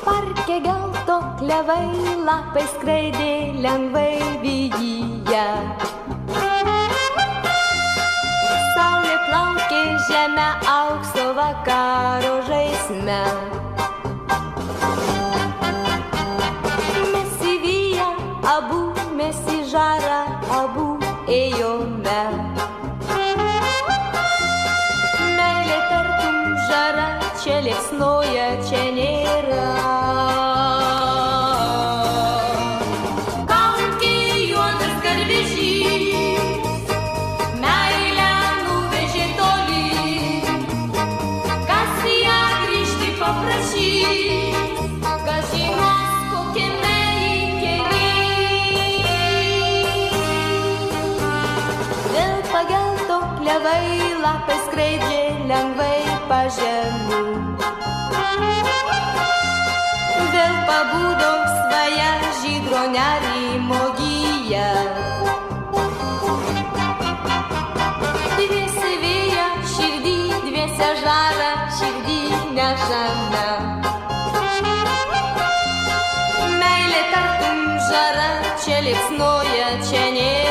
Parke gelto klevai, lapai skraidė lengvai vėjyje. Saulė plaukė žemę aukso vakaro žaisme. Mes į vyją abu, mes į žarą abu ėjome. Meilė tartum žara, čia liepsnoja, čia nėra. Kaukė juodas garvežys, meilę nuvežė toli. Kas ją grįžti paprašys, kas žinos kokiame įkeliai. Vėl pagelto klevai, lapai skraidžia lengvai pažemiu. Vėl pabudo svaja žydro nerimo gyja. Dviese vėja širdį, dviese žara širdį nešame. Meilė tartum žara, čia liepsnoja, čia nėra.